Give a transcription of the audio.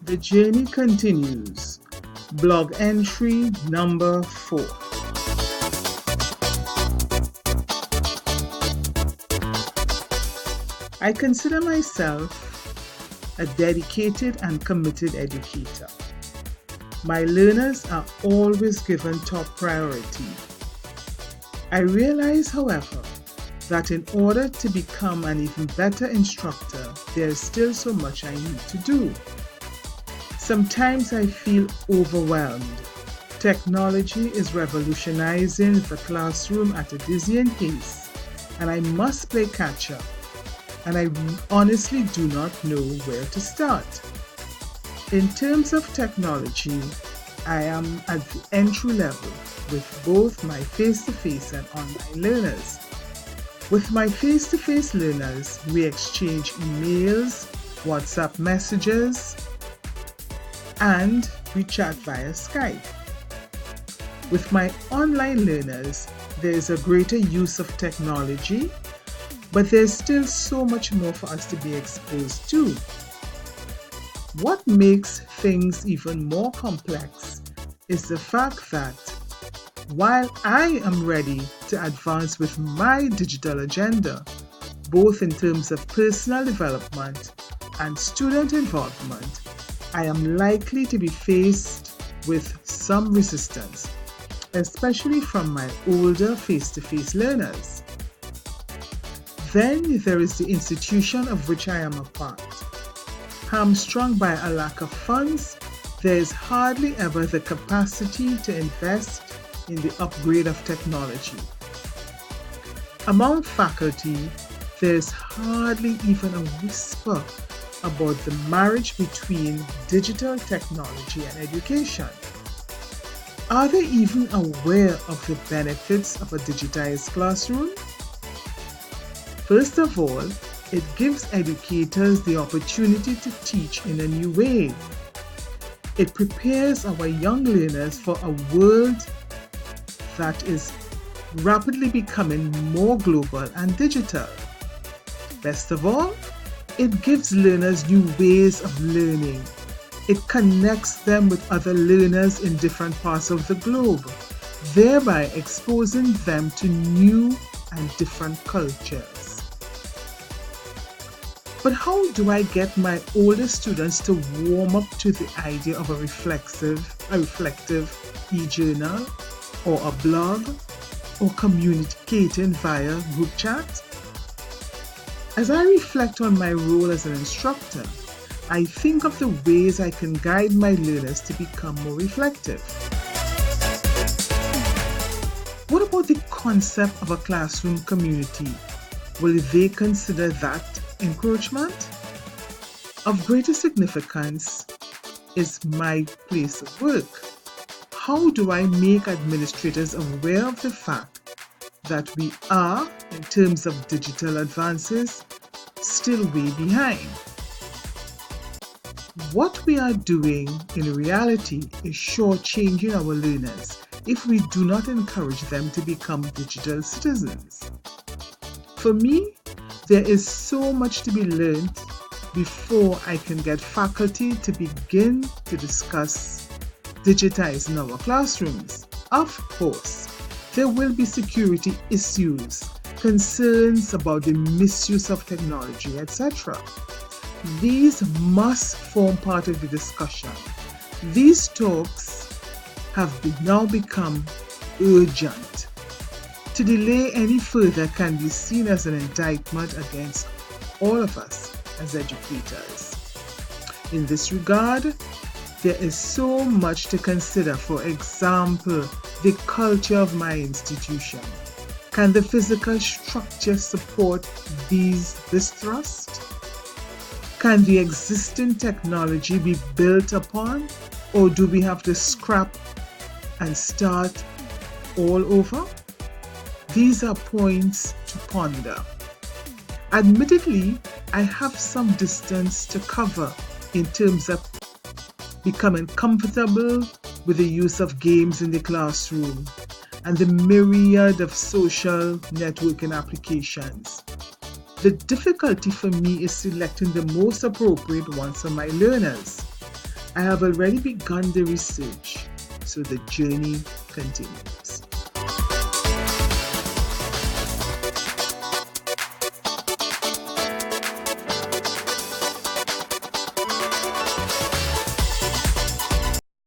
The journey continues. Blog entry number 4. I consider myself a dedicated and committed educator. My learners are always given top priority. I realize, however, that in order to become an even better instructor, there is still so much I need to do. Sometimes I feel overwhelmed. Technology is revolutionizing the classroom at a dizzying pace, and I must play catch up. And I honestly do not know where to start. In terms of technology, I am at the entry level with both my face-to-face and online learners. With my face-to-face learners, we exchange emails, WhatsApp messages, and we chat via Skype. With my online learners, there is a greater use of technology, but there's still so much more for us to be exposed to. What makes things even more complex is the fact that while I am ready to advance with my digital agenda, both in terms of personal development and student involvement, I am likely to be faced with some resistance, especially from my older face-to-face learners. Then there is the institution of which I am a part. Hamstrung by a lack of funds, there is hardly ever the capacity to invest in the upgrade of technology. Among faculty, there is hardly even a whisper about the marriage between digital technology and education. Are they even aware of the benefits of a digitized classroom? First of all, it gives educators the opportunity to teach in a new way. It prepares our young learners for a world that is rapidly becoming more global and digital. Best of all, it gives learners new ways of learning. It connects them with other learners in different parts of the globe, thereby exposing them to new and different cultures. But how do I get my older students to warm up to the idea of a reflective e-journal or a blog or communicating via group chat? As I reflect on my role as an instructor, I think of the ways I can guide my learners to become more reflective. What about the concept of a classroom community? Will they consider that encouragement? Of greater significance is my place of work. How do I make administrators aware of the fact that we are, in terms of digital advances, still way behind? What we are doing in reality is shortchanging our learners if we do not encourage them to become digital citizens. For me, there is so much to be learned before I can get faculty to begin to discuss digitizing our classrooms. Of course, there will be security issues, concerns about the misuse of technology, etc. These must form part of the discussion. These talks have now become urgent. To delay any further can be seen as an indictment against all of us as educators. In this regard, there is so much to consider. For example, the culture of my institution. Can the physical structure support this thrust? Can the existing technology be built upon, or do we have to scrap and start all over? These are points to ponder. Admittedly, I have some distance to cover in terms of becoming comfortable with the use of games in the classroom and the myriad of social networking applications. The difficulty for me is selecting the most appropriate ones for my learners. I have already begun the research, so the journey continues.